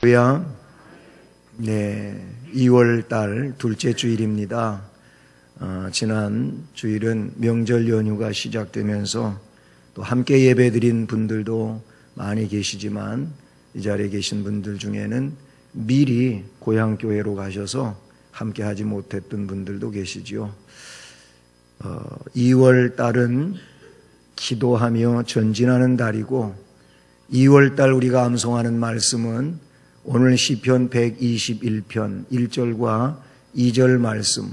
할렐루야. 네, 2월 달 둘째 주일입니다. 지난 주일은 명절 연휴가 시작되면서 또 함께 예배드린 분들도 많이 계시지만 이 자리에 계신 분들 중에는 미리 고향교회로 가셔서 함께 하지 못했던 분들도 계시지요. 2월 달은 기도하며 전진하는 달이고 2월 달 우리가 암송하는 말씀은 오늘 시편 121편 1절과 2절 말씀.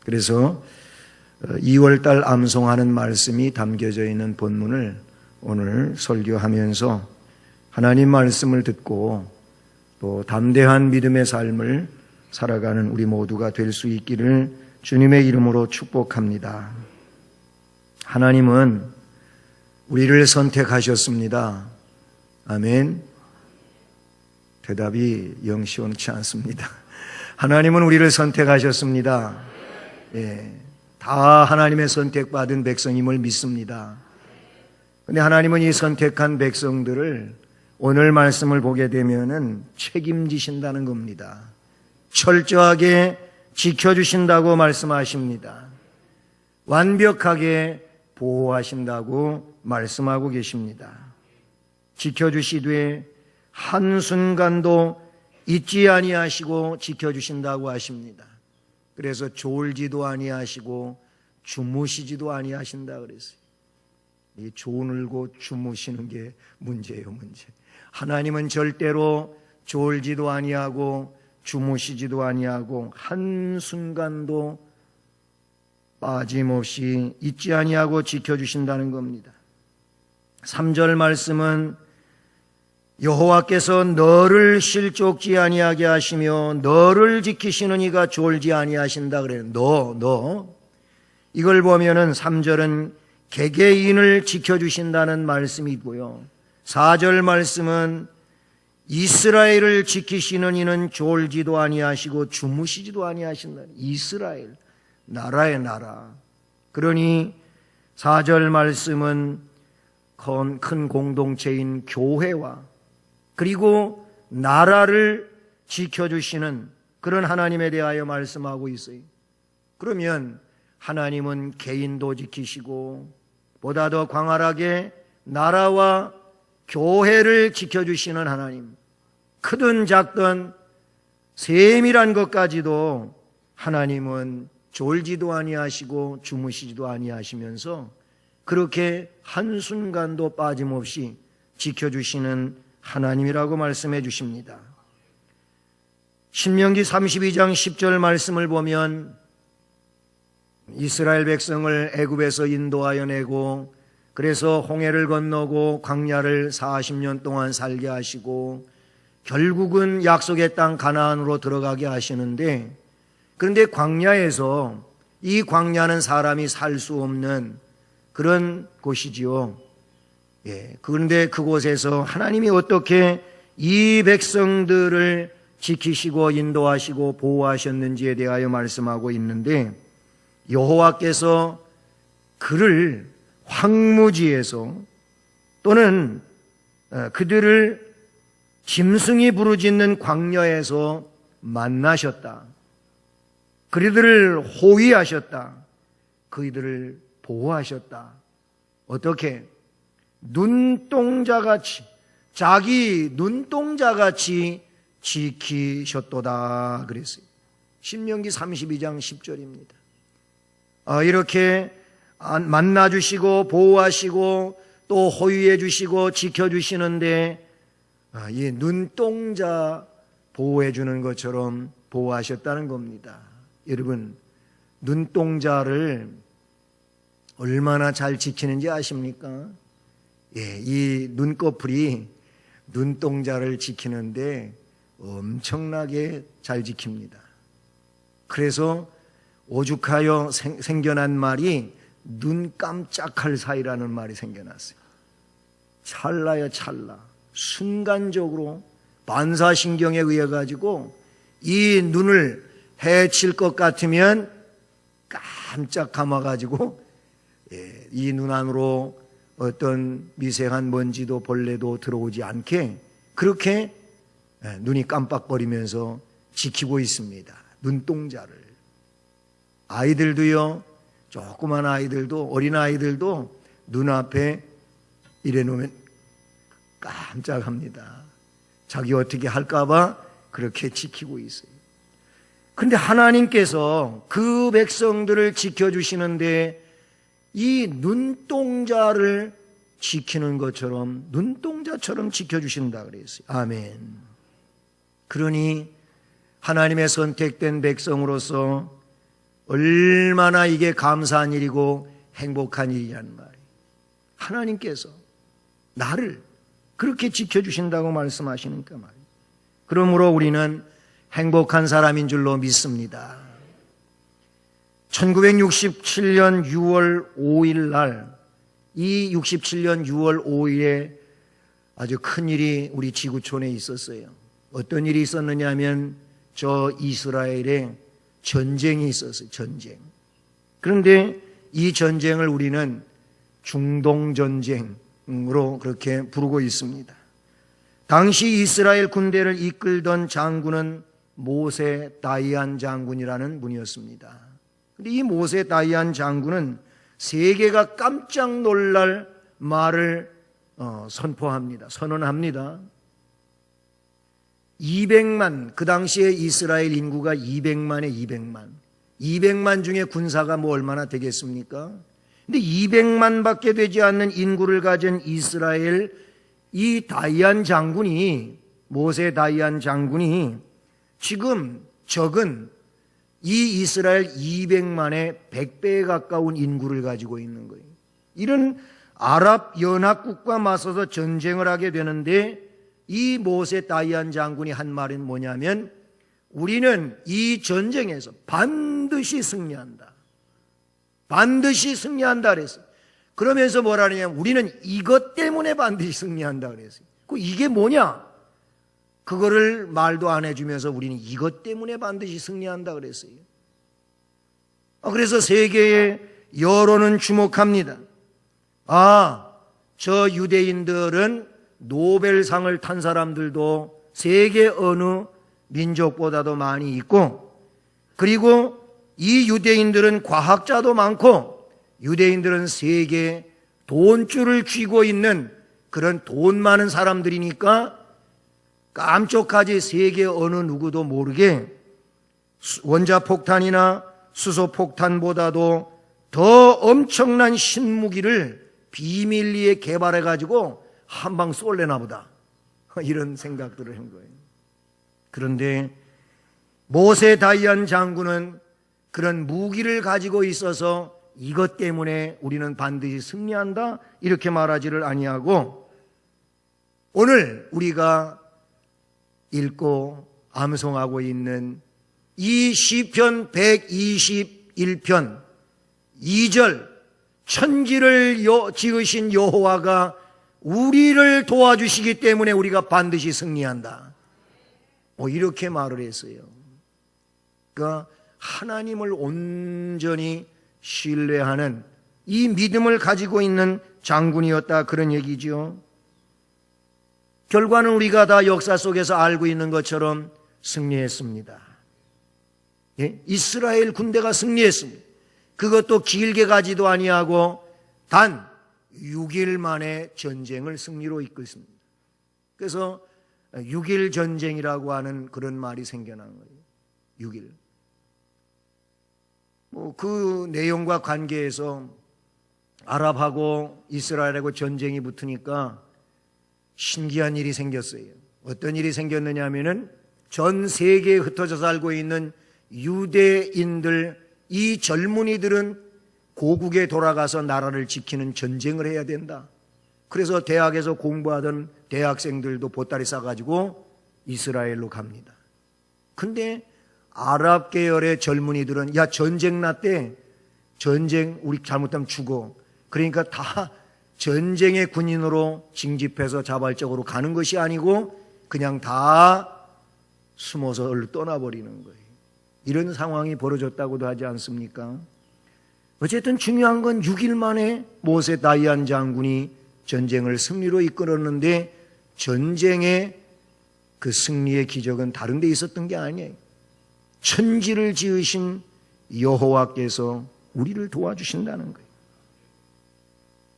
그래서 2월 달 암송하는 말씀이 담겨져 있는 본문을 오늘 설교하면서 하나님 말씀을 듣고 또 담대한 믿음의 삶을 살아가는 우리 모두가 될 수 있기를 주님의 이름으로 축복합니다. 하나님은 우리를 선택하셨습니다. 아멘. 대답이 영 시원치 않습니다. 하나님은 우리를 선택하셨습니다. 예, 다 하나님의 선택받은 백성임을 믿습니다. 그런데 하나님은 이 선택한 백성들을 오늘 말씀을 보게 되면은 책임지신다는 겁니다. 철저하게 지켜주신다고 말씀하십니다. 완벽하게 보호하신다고 말씀하고 계십니다. 지켜주시되 한순간도 잊지 아니하시고 지켜주신다고 하십니다. 그래서 졸지도 아니하시고 주무시지도 아니하신다 그랬어요. 이 졸고 주무시는 게 문제예요, 문제. 하나님은 절대로 졸지도 아니하고 주무시지도 아니하고 한순간도 빠짐없이 잊지 아니하고 지켜주신다는 겁니다. 3절 말씀은 여호와께서 너를 실족지 아니하게 하시며 너를 지키시는 이가 졸지 아니하신다 그래요. 너. 이걸 보면은 3절은 개개인을 지켜주신다는 말씀이 있고요. 4절 말씀은 이스라엘을 지키시는 이는 졸지도 아니하시고 주무시지도 아니하신다. 이스라엘, 나라의 나라. 그러니 4절 말씀은 큰 공동체인 교회와 그리고 나라를 지켜주시는 그런 하나님에 대하여 말씀하고 있어요. 그러면 하나님은 개인도 지키시고 보다 더 광활하게 나라와 교회를 지켜주시는 하나님, 크든 작든 세밀한 것까지도 하나님은 졸지도 아니하시고 주무시지도 아니하시면서 그렇게 한순간도 빠짐없이 지켜주시는 하나님이라고 말씀해 주십니다. 신명기 32장 10절 말씀을 보면 이스라엘 백성을 애굽에서 인도하여 내고 그래서 홍해를 건너고 광야를 40년 동안 살게 하시고 결국은 약속의 땅 가나안으로 들어가게 하시는데 그런데 광야에서 이 광야는 사람이 살 수 없는 그런 곳이지요. 그런데 그곳에서 하나님이 어떻게 이 백성들을 지키시고 인도하시고 보호하셨는지에 대하여 말씀하고 있는데 여호와께서 그를 황무지에서 또는 그들을 짐승이 부르짖는 광야에서 만나셨다. 그들을 호위하셨다. 그들을 보호하셨다. 어떻게? 눈동자같이 자기 눈동자같이 지키셨도다 그랬어요. 신명기 32장 10절입니다. 이렇게 만나주시고 보호하시고 또 호위해 주시고 지켜주시는데 이 눈동자 보호해 주는 것처럼 보호하셨다는 겁니다. 여러분, 눈동자를 얼마나 잘 지키는지 아십니까? 이 눈꺼풀이 눈동자를 지키는데 엄청나게 잘 지킵니다. 그래서 오죽하여 생겨난 말이 눈 깜짝할 사이라는 말이 생겨났어요. 찰나요, 찰나. 순간적으로 반사신경에 의해 가지고 이 눈을 해칠 것 같으면 깜짝 감아가지고 이 눈 안으로 어떤 미세한 먼지도 벌레도 들어오지 않게 그렇게 눈이 깜빡거리면서 지키고 있습니다. 눈동자를. 아이들도요, 조그만 아이들도, 어린 아이들도 눈앞에 이래 놓으면 깜짝합니다. 자기 어떻게 할까봐 그렇게 지키고 있어요. 그런데 하나님께서 그 백성들을 지켜주시는데 이 눈동자를 지키는 것처럼 눈동자처럼 지켜주신다 그랬어요. 아멘. 그러니 하나님의 선택된 백성으로서 얼마나 이게 감사한 일이고 행복한 일이란 말이에요. 하나님께서 나를 그렇게 지켜주신다고 말씀하시니까 말이에요. 그러므로 우리는 행복한 사람인 줄로 믿습니다. 1967년 6월 5일 날, 이 67년 6월 5일에 아주 큰 일이 우리 지구촌에 있었어요. 어떤 일이 있었느냐 하면 저 이스라엘에 전쟁이 있었어요. 전쟁. 그런데 이 전쟁을 우리는 중동전쟁으로 그렇게 부르고 있습니다. 당시 이스라엘 군대를 이끌던 장군은 모세 다이안 장군이라는 분이었습니다. 그런데 이 모세 다이안 장군은 세계가 깜짝 놀랄 말을 선언합니다. 200만, 그 당시에 이스라엘 인구가 200만. 200만 중에 군사가 뭐 얼마나 되겠습니까? 근데 200만 밖에 되지 않는 인구를 가진 이스라엘 이 다이안 장군이, 모세 다이안 장군이 지금 적은 이 이스라엘 200만의 100배에 가까운 인구를 가지고 있는 거예요. 이런 아랍 연합국과 맞서서 전쟁을 하게 되는데 이 모세 다이안 장군이 한 말은 뭐냐면 우리는 이 전쟁에서 반드시 승리한다. 반드시 승리한다 그랬어요. 그러면서 뭐라 그러냐면 우리는 이것 때문에 반드시 승리한다 그랬어요. 이게 뭐냐? 그거를 말도 안 해주면서 우리는 이것 때문에 반드시 승리한다 그랬어요. 그래서 세계의 여론은 주목합니다. 저 유대인들은 노벨상을 탄 사람들도 세계 어느 민족보다도 많이 있고, 그리고 이 유대인들은 과학자도 많고, 유대인들은 세계 돈줄을 쥐고 있는 그런 돈 많은 사람들이니까 깜짝하지 세계 어느 누구도 모르게 원자폭탄이나 수소폭탄보다도 더 엄청난 신무기를 비밀리에 개발해가지고 한 방 쏠래나 보다. 이런 생각들을 한 거예요. 그런데 모세 다이안 장군은 그런 무기를 가지고 있어서 이것 때문에 우리는 반드시 승리한다 이렇게 말하지를 아니하고, 오늘 우리가 읽고 암송하고 있는 이 시편 121편 2절, 천지를 지으신 여호와가 우리를 도와주시기 때문에 우리가 반드시 승리한다, 이렇게 말을 했어요. 그러니까 하나님을 온전히 신뢰하는 이 믿음을 가지고 있는 장군이었다, 그런 얘기죠. 결과는 우리가 다 역사 속에서 알고 있는 것처럼 승리했습니다. 이스라엘 군대가 승리했습니다. 그것도 길게 가지도 아니하고 단 6일 만에 전쟁을 승리로 이끌습니다. 그래서 6일 전쟁이라고 하는 그런 말이 생겨난 거예요. 6일. 그 내용과 관계에서 아랍하고 이스라엘하고 전쟁이 붙으니까 신기한 일이 생겼어요. 어떤 일이 생겼느냐 하면은 전 세계에 흩어져 살고 있는 유대인들, 이 젊은이들은 고국에 돌아가서 나라를 지키는 전쟁을 해야 된다. 그래서 대학에서 공부하던 대학생들도 보따리 싸가지고 이스라엘로 갑니다. 근데 아랍 계열의 젊은이들은 전쟁 났대, 전쟁 우리 잘못하면 죽어, 그러니까 다 전쟁의 군인으로 징집해서 자발적으로 가는 것이 아니고 그냥 다 숨어서 얼른 떠나버리는 거예요. 이런 상황이 벌어졌다고도 하지 않습니까? 어쨌든 중요한 건 6일 만에 모세 다이안 장군이 전쟁을 승리로 이끌었는데 전쟁의 그 승리의 기적은 다른 데 있었던 게 아니에요. 천지를 지으신 여호와께서 우리를 도와주신다는 거예요.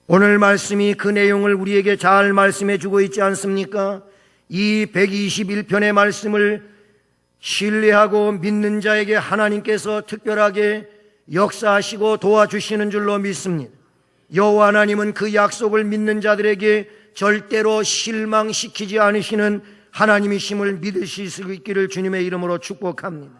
오늘 말씀이 그 내용을 우리에게 잘 말씀해 주고 있지 않습니까? 이 121편의 말씀을 신뢰하고 믿는 자에게 하나님께서 특별하게 역사하시고 도와주시는 줄로 믿습니다. 여호와 하나님은 그 약속을 믿는 자들에게 절대로 실망시키지 않으시는 하나님이심을 믿으실 수 있기를 주님의 이름으로 축복합니다.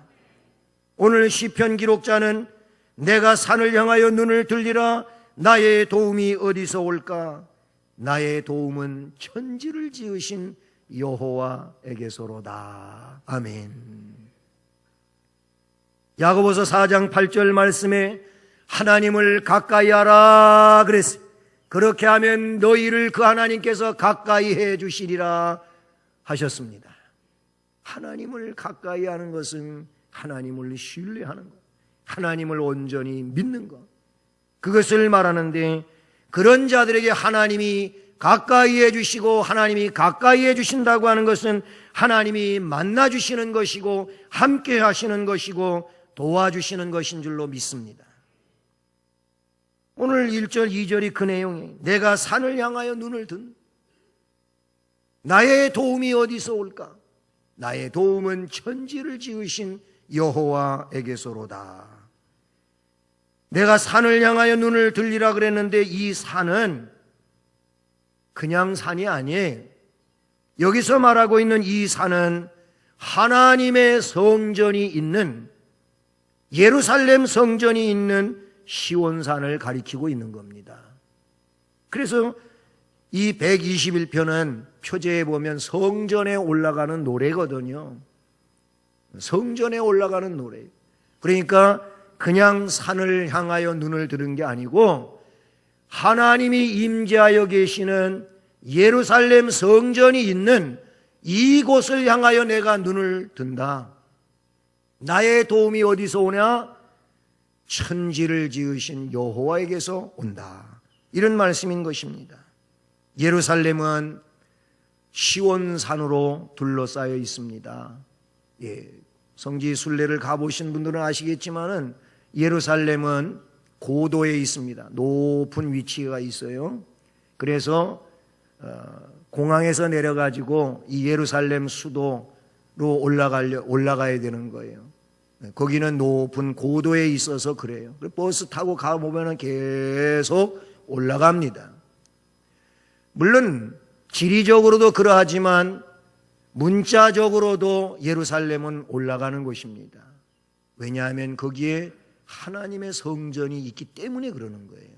오늘 시편 기록자는 내가 산을 향하여 눈을 들리라 나의 도움이 어디서 올까? 나의 도움은 천지를 지으신 여호와에게서로다. 아멘. 야고보서 4장 8절 말씀에 하나님을 가까이 하라 그랬어요. 그렇게 하면 너희를 그 하나님께서 가까이 해 주시리라 하셨습니다. 하나님을 가까이 하는 것은 하나님을 신뢰하는 것, 하나님을 온전히 믿는 것, 그것을 말하는데, 그런 자들에게 하나님이 가까이 해주시고 하나님이 가까이 해주신다고 하는 것은 하나님이 만나주시는 것이고 함께 하시는 것이고 도와주시는 것인 줄로 믿습니다. 오늘 1절 2절이 그 내용이에요. 내가 산을 향하여 눈을 든 나의 도움이 어디서 올까? 나의 도움은 천지를 지으신 여호와에게서로다. 내가 산을 향하여 눈을 들리라 그랬는데 이 산은 그냥 산이 아니에요. 여기서 말하고 있는 이 산은 하나님의 성전이 있는, 예루살렘 성전이 있는 시온산을 가리키고 있는 겁니다. 그래서 이 121편은 표제에 보면 성전에 올라가는 노래거든요. 성전에 올라가는 노래. 그러니까 그냥 산을 향하여 눈을 들은 게 아니고 하나님이 임재하여 계시는 예루살렘 성전이 있는 이곳을 향하여 내가 눈을 든다. 나의 도움이 어디서 오냐? 천지를 지으신 여호와에게서 온다. 이런 말씀인 것입니다. 예루살렘은 시온산으로 둘러싸여 있습니다. 성지 순례를 가보신 분들은 아시겠지만은 예루살렘은 고도에 있습니다. 높은 위치가 있어요. 그래서 공항에서 내려가지고 이 예루살렘 수도로 올라가야 되는 거예요. 거기는 높은 고도에 있어서 그래요. 버스 타고 가보면 계속 올라갑니다. 물론 지리적으로도 그러하지만 문자적으로도 예루살렘은 올라가는 곳입니다. 왜냐하면 거기에 하나님의 성전이 있기 때문에 그러는 거예요.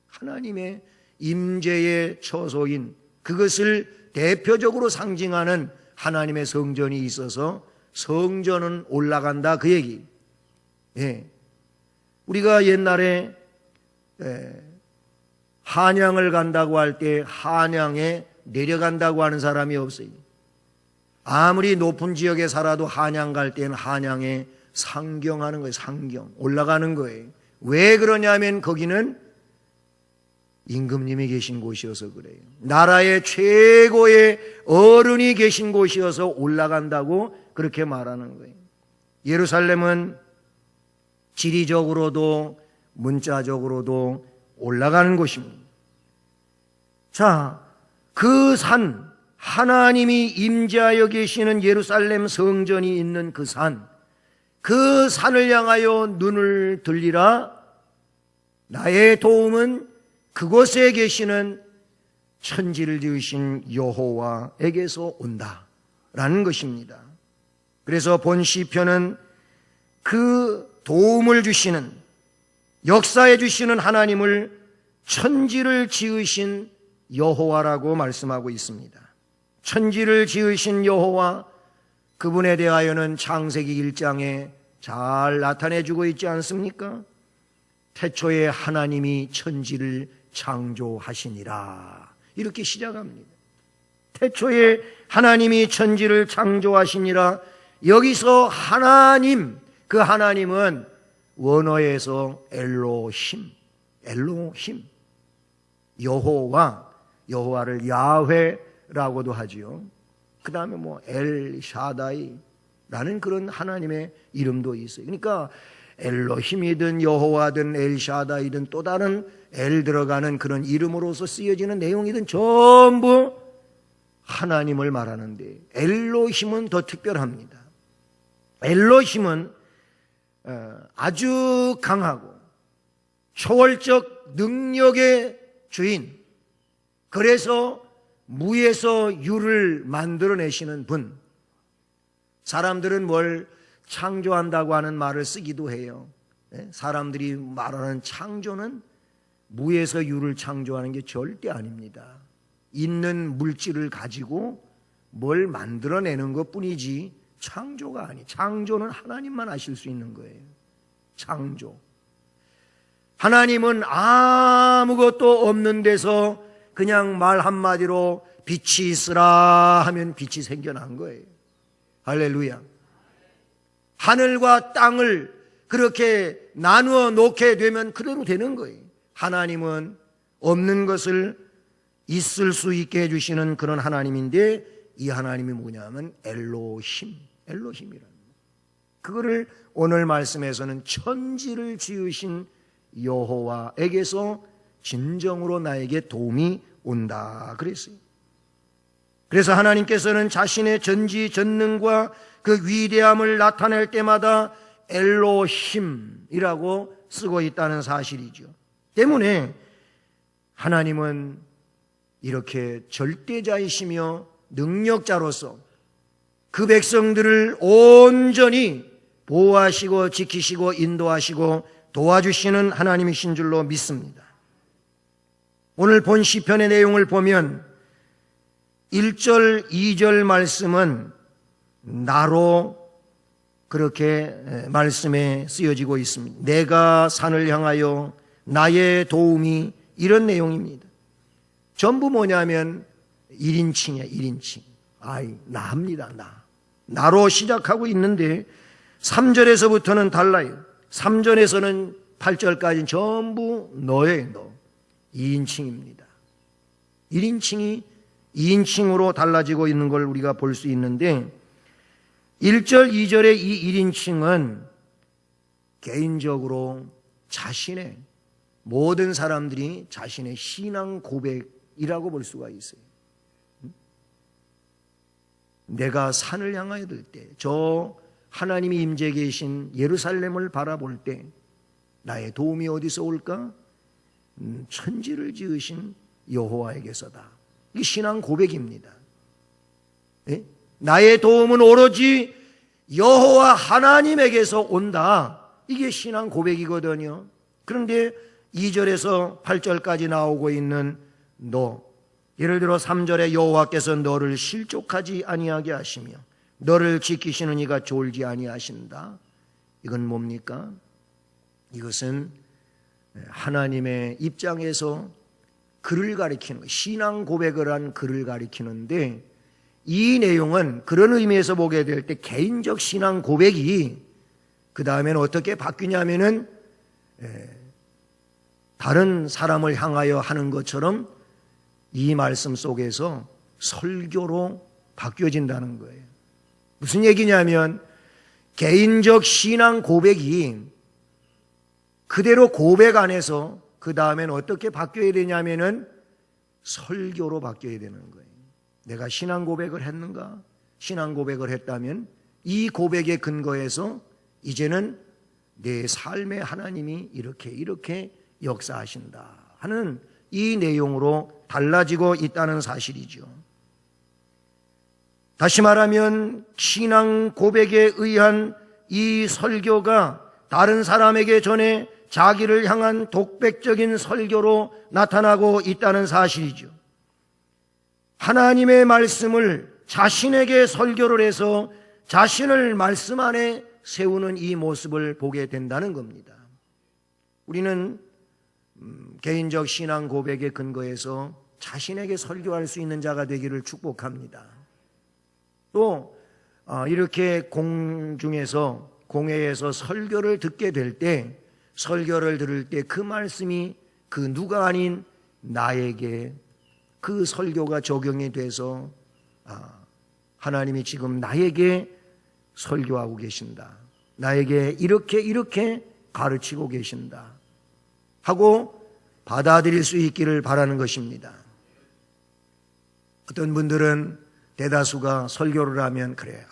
하나님의 임재의 처소인, 그것을 대표적으로 상징하는 하나님의 성전이 있어서 성전은 올라간다, 그 얘기. 우리가 옛날에 한양을 간다고 할 때 한양에 내려간다고 하는 사람이 없어요. 아무리 높은 지역에 살아도 한양 갈 때는 한양에 상경하는 거예요. 상경, 올라가는 거예요. 왜 그러냐면 거기는 임금님이 계신 곳이어서 그래요. 나라의 최고의 어른이 계신 곳이어서 올라간다고 그렇게 말하는 거예요. 예루살렘은 지리적으로도 문자적으로도 올라가는 곳입니다. 자, 그 산, 하나님이 임재하여 계시는 예루살렘 성전이 있는 그 산, 그 산을 향하여 눈을 들리라. 나의 도움은 그곳에 계시는 천지를 지으신 여호와에게서 온다라는 것입니다. 그래서 본 시편은 그 도움을 주시는, 역사해 주시는 하나님을 천지를 지으신 여호와라고 말씀하고 있습니다. 천지를 지으신 여호와, 그분에 대하여는 창세기 1장에 잘 나타내주고 있지 않습니까? 태초에 하나님이 천지를 창조하시니라, 이렇게 시작합니다. 태초에 하나님이 천지를 창조하시니라. 여기서 하나님, 그 하나님은 원어에서 엘로힘, 여호와, 여호와를 야훼라고도 하지요. 그 다음에 뭐 엘 샤다이라는 그런 하나님의 이름도 있어요. 그러니까 엘로힘이든 여호와든 엘 샤다이든 또 다른 엘 들어가는 그런 이름으로서 쓰여지는 내용이든 전부 하나님을 말하는데, 엘로힘은 더 특별합니다. 엘로힘은 아주 강하고 초월적 능력의 주인, 그래서 무에서 유를 만들어내시는 분. 사람들은 뭘 창조한다고 하는 말을 쓰기도 해요. 사람들이 말하는 창조는 무에서 유를 창조하는 게 절대 아닙니다. 있는 물질을 가지고 뭘 만들어내는 것뿐이지 창조가 아니. 창조는 하나님만 하실 수 있는 거예요. 창조. 하나님은 아무것도 없는 데서 그냥 말 한마디로 빛이 있으라 하면 빛이 생겨난 거예요. 할렐루야. 하늘과 땅을 그렇게 나누어 놓게 되면 그대로 되는 거예요. 하나님은 없는 것을 있을 수 있게 해주시는 그런 하나님인데, 이 하나님이 뭐냐면 엘로힘이라는 거예요. 그거를 오늘 말씀에서는 천지를 지으신 여호와에게서 진정으로 나에게 도움이 온다 그랬어요. 그래서 하나님께서는 자신의 전지전능과 그 위대함을 나타낼 때마다 엘로힘이라고 쓰고 있다는 사실이죠. 때문에 하나님은 이렇게 절대자이시며 능력자로서 그 백성들을 온전히 보호하시고 지키시고 인도하시고 도와주시는 하나님이신 줄로 믿습니다. 오늘 본 시편의 내용을 보면 1절, 2절 말씀은 나로 그렇게 말씀에 쓰여지고 있습니다. 내가 산을 향하여 나의 도움이, 이런 내용입니다. 전부 뭐냐면 1인칭이야, 1인칭. 나입니다, 나. 나로 시작하고 있는데 3절에서부터는 달라요. 3절에서는 8절까지는 전부 너예요, 너. 2인칭입니다. 1인칭이 2인칭으로 달라지고 있는 걸 우리가 볼 수 있는데, 1절, 2절의 이 1인칭은 개인적으로 자신의, 모든 사람들이 자신의 신앙 고백이라고 볼 수가 있어요. 내가 산을 향하여 들 때, 저 하나님이 임재 계신 예루살렘을 바라볼 때 나의 도움이 어디서 올까? 천지를 지으신 여호와에게서다. 이게 신앙 고백입니다. 네? 나의 도움은 오로지 여호와 하나님에게서 온다. 이게 신앙 고백이거든요. 그런데 2절에서 8절까지 나오고 있는 너, 예를 들어 3절에 여호와께서 너를 실족하지 아니하게 하시며 너를 지키시는 이가 졸지 아니하신다. 이건 뭡니까? 이것은 하나님의 입장에서 그를 가리키는 거예요. 신앙 고백을 한 그를 가리키는데, 이 내용은 그런 의미에서 보게 될 때 개인적 신앙 고백이 그 다음에는 어떻게 바뀌냐면은 다른 사람을 향하여 하는 것처럼 이 말씀 속에서 설교로 바뀌어진다는 거예요. 무슨 얘기냐면 개인적 신앙 고백이 그대로 고백 안에서 그 다음에는 어떻게 바뀌어야 되냐면은 설교로 바뀌어야 되는 거예요. 내가 신앙 고백을 했는가? 신앙 고백을 했다면 이 고백의 근거에서 이제는 내 삶의 하나님이 이렇게 역사하신다 하는 이 내용으로 달라지고 있다는 사실이죠. 다시 말하면 신앙 고백에 의한 이 설교가 다른 사람에게 전해 자기를 향한 독백적인 설교로 나타나고 있다는 사실이죠. 하나님의 말씀을 자신에게 설교를 해서 자신을 말씀 안에 세우는 이 모습을 보게 된다는 겁니다. 우리는 개인적 신앙 고백의 근거에서 자신에게 설교할 수 있는 자가 되기를 축복합니다. 또 이렇게 공중에서 공회에서 설교를 듣게 될 때, 설교를 들을 때 그 말씀이 그 누가 아닌 나에게 그 설교가 적용이 돼서 하나님이 지금 나에게 설교하고 계신다. 나에게 이렇게 가르치고 계신다. 하고 받아들일 수 있기를 바라는 것입니다. 어떤 분들은 대다수가 설교를 하면 그래,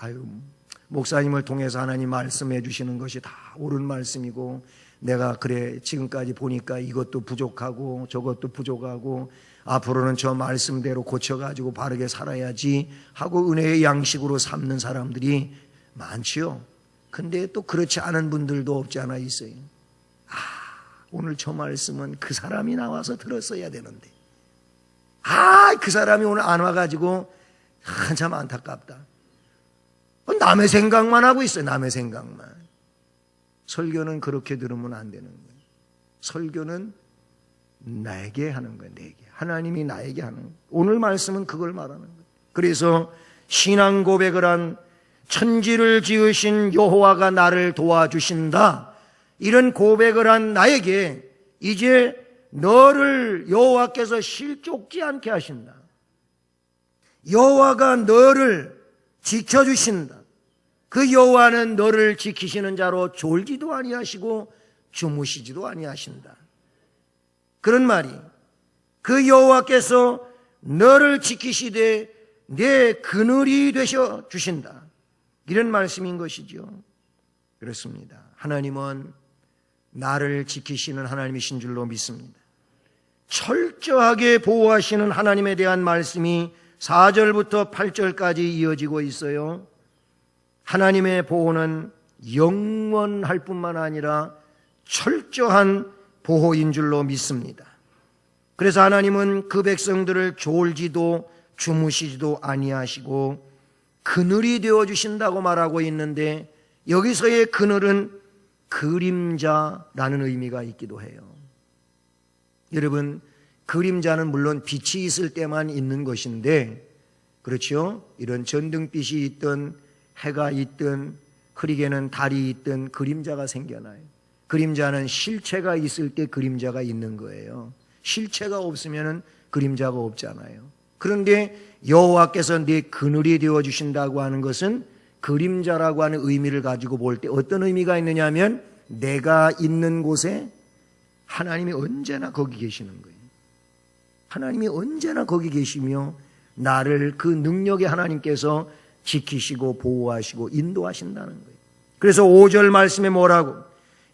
목사님을 통해서 하나님 말씀해 주시는 것이 다 옳은 말씀이고 내가 그래 지금까지 보니까 이것도 부족하고 저것도 부족하고 앞으로는 저 말씀대로 고쳐가지고 바르게 살아야지 하고 은혜의 양식으로 삼는 사람들이 많지요. 근데 또 그렇지 않은 분들도 없지 않아 있어요. 오늘 저 말씀은 그 사람이 나와서 들었어야 되는데 그 사람이 오늘 안 와가지고 참 안타깝다. 남의 생각만 하고 있어요. 남의 생각만. 설교는 그렇게 들으면 안 되는 거예요. 설교는 나에게 하는 거예요. 내게. 하나님이 나에게 하는 거예요. 오늘 말씀은 그걸 말하는 거예요. 그래서 신앙 고백을 한 천지를 지으신 여호와가 나를 도와주신다. 이런 고백을 한 나에게 이제 너를 여호와께서 실족지 않게 하신다. 여호와가 너를 지켜주신다. 그 여호와는 너를 지키시는 자로 졸지도 아니하시고 주무시지도 아니하신다. 그런 말이 그 여호와께서 너를 지키시되 내 그늘이 되셔 주신다. 이런 말씀인 것이죠. 그렇습니다. 하나님은 나를 지키시는 하나님이신 줄로 믿습니다. 철저하게 보호하시는 하나님에 대한 말씀이 4절부터 8절까지 이어지고 있어요. 하나님의 보호는 영원할 뿐만 아니라 철저한 보호인 줄로 믿습니다. 그래서 하나님은 그 백성들을 졸지도 주무시지도 아니하시고 그늘이 되어주신다고 말하고 있는데 여기서의 그늘은 그림자라는 의미가 있기도 해요. 여러분, 그림자는 물론 빛이 있을 때만 있는 것인데 그렇죠? 이런 전등빛이 있든 해가 있든 흐리게는 달이 있든 그림자가 생겨나요. 그림자는 실체가 있을 때 그림자가 있는 거예요. 실체가 없으면 그림자가 없잖아요. 그런데 여호와께서 네 그늘이 되어주신다고 하는 것은 그림자라고 하는 의미를 가지고 볼 때 어떤 의미가 있느냐 하면 내가 있는 곳에 하나님이 언제나 거기 계시는 거예요. 하나님이 언제나 거기 계시며 나를 그 능력의 하나님께서 지키시고 보호하시고 인도하신다는 거예요. 그래서 5절 말씀에 뭐라고?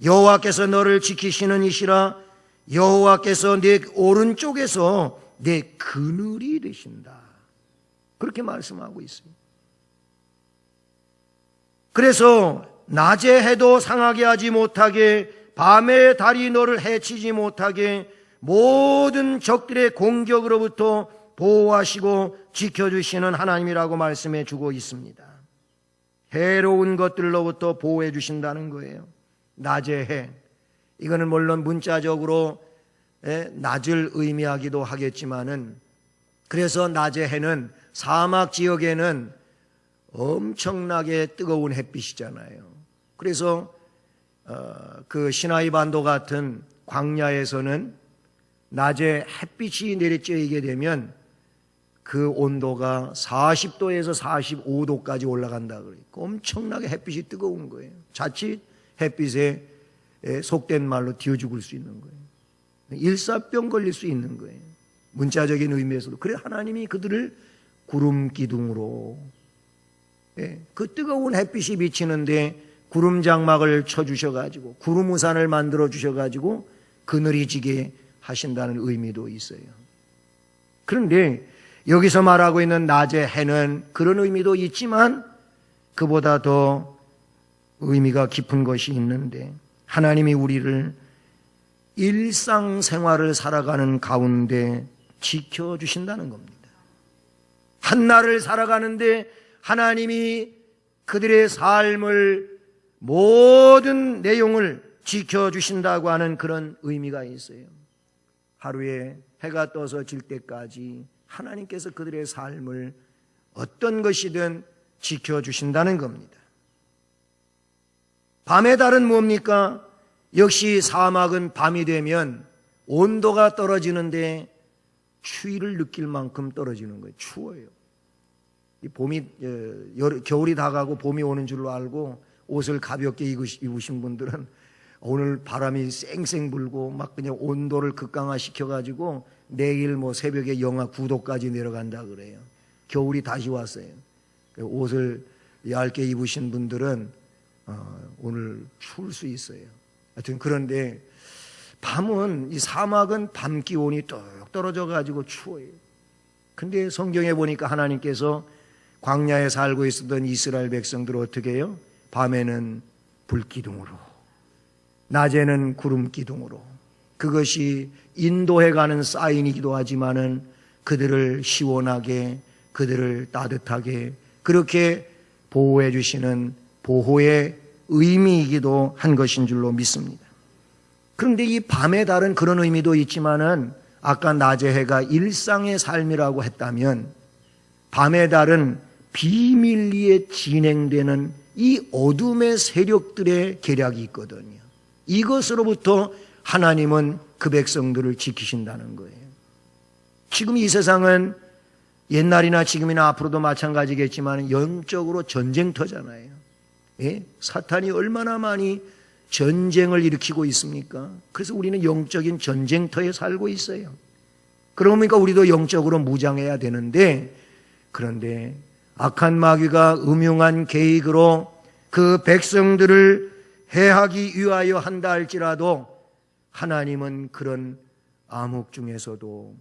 여호와께서 너를 지키시는 이시라. 여호와께서 내 오른쪽에서 내 그늘이 되신다. 그렇게 말씀하고 있어요. 그래서 낮에 해도 상하게 하지 못하게 밤에 달이 너를 해치지 못하게 모든 적들의 공격으로부터 보호하시고 지켜주시는 하나님이라고 말씀해 주고 있습니다. 해로운 것들로부터 보호해 주신다는 거예요. 낮의 해. 이거는 물론 문자적으로 낮을 의미하기도 하겠지만은 그래서 낮의 해는 사막 지역에는 엄청나게 뜨거운 햇빛이잖아요. 그래서 그 시나이 반도 같은 광야에서는 낮에 햇빛이 내리쬐게 되면 그 온도가 40도에서 45도까지 올라간다 그래요. 엄청나게 햇빛이 뜨거운 거예요. 자칫 햇빛에 속된 말로 뒤어 죽을 수 있는 거예요. 일사병 걸릴 수 있는 거예요. 문자적인 의미에서도. 그래 하나님이 그들을 구름 기둥으로 그 뜨거운 햇빛이 비치는데 구름 장막을 쳐주셔가지고 구름 우산을 만들어 주셔가지고 그늘이 지게 하신다는 의미도 있어요. 그런데 여기서 말하고 있는 낮의 해는 그런 의미도 있지만 그보다 더 의미가 깊은 것이 있는데 하나님이 우리를 일상생활을 살아가는 가운데 지켜주신다는 겁니다. 한날을 살아가는데 하나님이 그들의 삶을 모든 내용을 지켜주신다고 하는 그런 의미가 있어요. 하루에 해가 떠서 질 때까지 하나님께서 그들의 삶을 어떤 것이든 지켜주신다는 겁니다. 밤의 달은 뭡니까? 역시 사막은 밤이 되면 온도가 떨어지는데 추위를 느낄 만큼 떨어지는 거예요. 추워요. 이 겨울이 다가고 봄이 오는 줄로 알고 옷을 가볍게 입으신 분들은 오늘 바람이 쌩쌩 불고 막 그냥 온도를 극강화시켜가지고 내일 뭐 새벽에 영하 9도까지 내려간다 그래요. 겨울이 다시 왔어요. 옷을 얇게 입으신 분들은 오늘 추울 수 있어요. 하여튼 그런데 밤은, 이 사막은 밤 기온이 뚝 떨어져 가지고 추워요. 근데 성경에 보니까 하나님께서 광야에 살고 있었던 이스라엘 백성들을 어떻게 해요? 밤에는 불기둥으로, 낮에는 구름기둥으로, 그것이 인도해 가는 사인이기도 하지만은 그들을 시원하게, 그들을 따뜻하게 그렇게 보호해 주시는 보호의 의미이기도 한 것인 줄로 믿습니다. 그런데 이 밤의 달은 그런 의미도 있지만은 아까 낮의 해가 일상의 삶이라고 했다면 밤의 달은 비밀리에 진행되는 이 어둠의 세력들의 계략이 있거든요. 이것으로부터 하나님은 그 백성들을 지키신다는 거예요. 지금 이 세상은 옛날이나 지금이나 앞으로도 마찬가지겠지만 영적으로 전쟁터잖아요. 예? 사탄이 얼마나 많이 전쟁을 일으키고 있습니까? 그래서 우리는 영적인 전쟁터에 살고 있어요. 그러니까 우리도 영적으로 무장해야 되는데, 그런데 악한 마귀가 음흉한 계획으로 그 백성들을 해하기 위하여 한다 할지라도 하나님은 그런 암흑 중에서도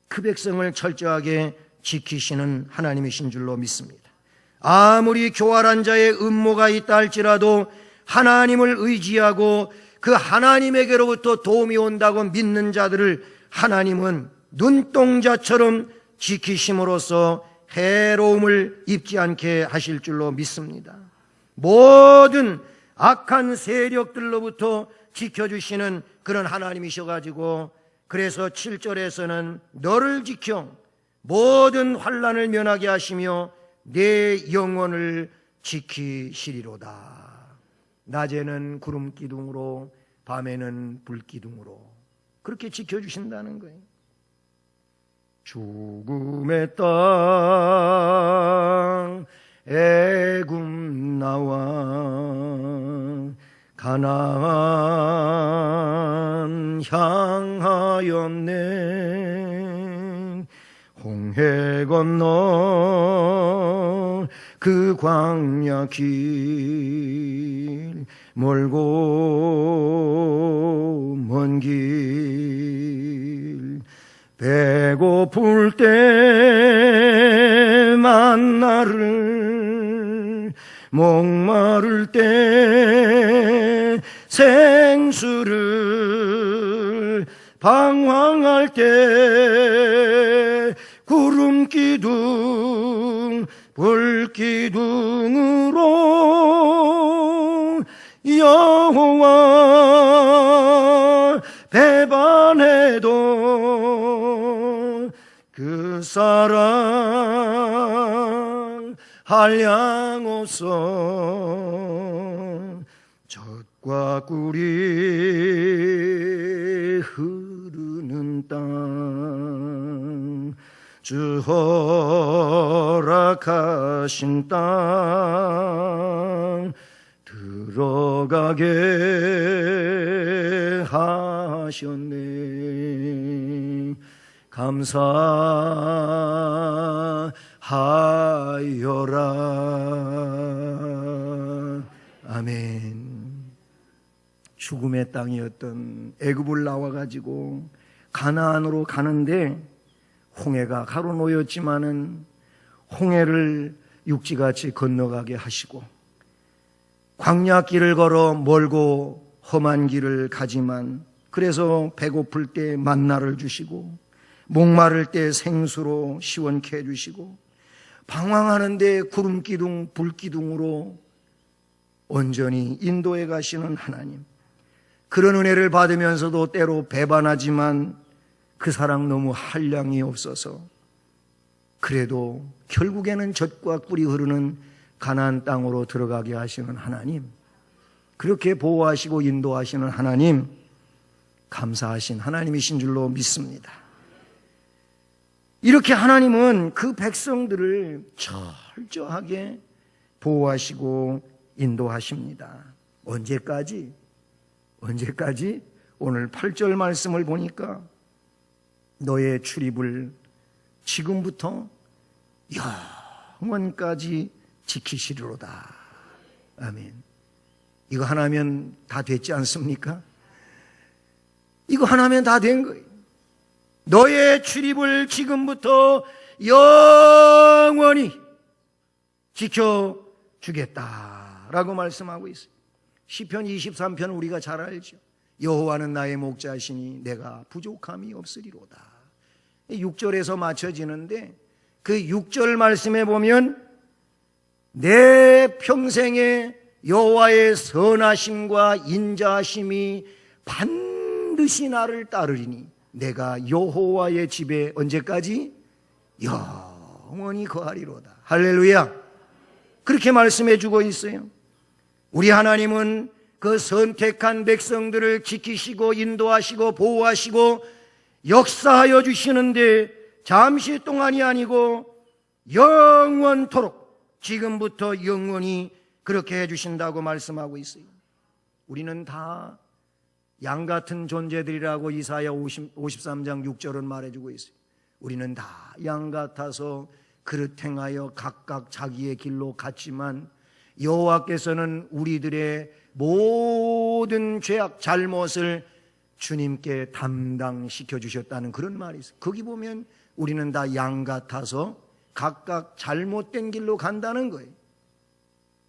그 백성을 철저하게 지키시는 하나님이신 줄로 믿습니다. 아무리 교활한 자의 음모가 있다 할지라도 하나님을 의지하고 그 하나님에게로부터 도움이 온다고 믿는 자들을 하나님은 눈동자처럼 지키심으로써 해로움을 입지 않게 하실 줄로 믿습니다. 모든 악한 세력들로부터 지켜주시는 그런 하나님이셔가지고, 그래서 7절에서는 너를 지켜 모든 환난을 면하게 하시며 내 영혼을 지키시리로다. 낮에는 구름기둥으로, 밤에는 불기둥으로 그렇게 지켜주신다는 거예요. 죽음의 땅 애굽 나와 가나안 향하였네. 홍해 건너 그 광야 길, 멀고 먼 길, 배고플 때 만나를, 목마를 때 생수를, 방황할 때 구름기둥 불기둥으로 여호와 배반해도 그 사랑 한량없어. 젖과 꿀이 흐르는 땅, 주 허락하신 땅 들어가게 하셨네. 감사하여라. 아멘. 죽음의 땅이었던 애굽을 나와가지고 가나안으로 가는데 홍해가 가로놓였지만은 홍해를 육지같이 건너가게 하시고, 광야길을 걸어 멀고 험한 길을 가지만 그래서 배고플 때 만나를 주시고, 목마를 때 생수로 시원케 해주시고, 방황하는데 구름기둥 불기둥으로 온전히 인도해 가시는 하나님, 그런 은혜를 받으면서도 때로 배반하지만 그 사랑 너무 한량이 없어서 그래도 결국에는 젖과 꿀이 흐르는 가나안 땅으로 들어가게 하시는 하나님, 그렇게 보호하시고 인도하시는 하나님, 감사하신 하나님이신 줄로 믿습니다. 이렇게 하나님은 그 백성들을 철저하게 보호하시고 인도하십니다. 언제까지? 오늘 8절 말씀을 보니까 너의 출입을 지금부터 영원까지 지키시리로다. 아멘. 이거 하나면 다 됐지 않습니까? 이거 하나면 다 된 거예요. 너의 출입을 지금부터 영원히 지켜주겠다라고 말씀하고 있어요. 시편 23편 우리가 잘 알죠. 여호와는 나의 목자시니 내가 부족함이 없으리로다. 6절에서 맞춰지는데 그 6절 말씀에 보면 내 평생에 여호와의 선하심과 인자하심이 반드시 나를 따르리니 내가 여호와의 집에 언제까지? 영원히 거하리로다. 할렐루야. 그렇게 말씀해 주고 있어요. 우리 하나님은 그 선택한 백성들을 지키시고 인도하시고 보호하시고 역사하여 주시는데 잠시 동안이 아니고 영원토록 지금부터 영원히 그렇게 해주신다고 말씀하고 있어요. 우리는 다 양 같은 존재들이라고 이사야 53장 6절은 말해주고 있어요. 우리는 다 양 같아서 그릇 행하여 각각 자기의 길로 갔지만 여호와께서는 우리들의 모든 죄악 잘못을 주님께 담당시켜 주셨다는 그런 말이 있어요. 거기 보면 우리는 다 양 같아서 각각 잘못된 길로 간다는 거예요.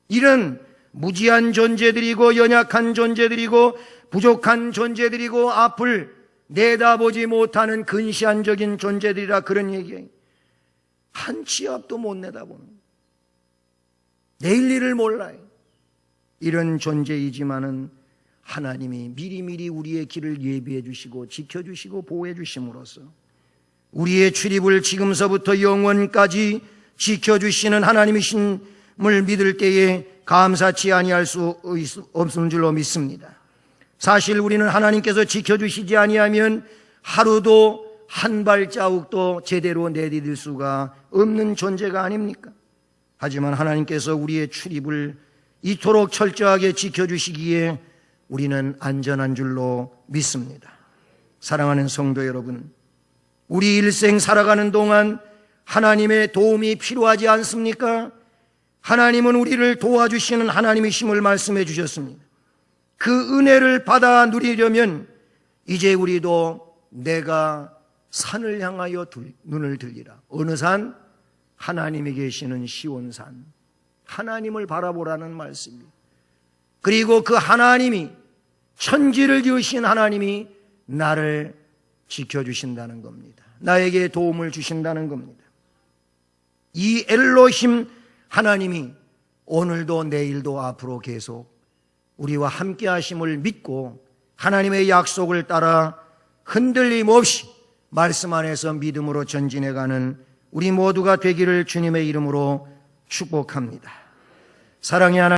이런 무지한 존재들이고 연약한 존재들이고 부족한 존재들이고 앞을 내다보지 못하는 근시안적인 존재들이라 그런 얘기예요. 한 치 앞도 못 내다보는, 내일 일을 몰라요. 이런 존재이지만은 하나님이 미리미리 우리의 길을 예비해 주시고 지켜주시고 보호해 주심으로써 우리의 출입을 지금서부터 영원까지 지켜주시는 하나님이심을 믿을 때에 감사치 아니할 수 없는 줄로 믿습니다. 사실 우리는 하나님께서 지켜주시지 아니하면 하루도 한 발자국도 제대로 내디딜 수가 없는 존재가 아닙니까? 하지만 하나님께서 우리의 출입을 이토록 철저하게 지켜주시기에 우리는 안전한 줄로 믿습니다. 사랑하는 성도 여러분, 우리 일생 살아가는 동안 하나님의 도움이 필요하지 않습니까? 하나님은 우리를 도와주시는 하나님이심을 말씀해 주셨습니다. 그 은혜를 받아 누리려면 이제 우리도 내가 산을 향하여 눈을 들리라. 어느 산? 하나님이 계시는 시온산. 하나님을 바라보라는 말씀입니다. 그리고 그 하나님이, 천지를 지으신 하나님이 나를 지켜주신다는 겁니다. 나에게 도움을 주신다는 겁니다. 이 엘로힘 하나님이 오늘도 내일도 앞으로 계속 우리와 함께 하심을 믿고 하나님의 약속을 따라 흔들림 없이 말씀 안에서 믿음으로 전진해가는 우리 모두가 되기를 주님의 이름으로 축복합니다. 사랑의 하나님,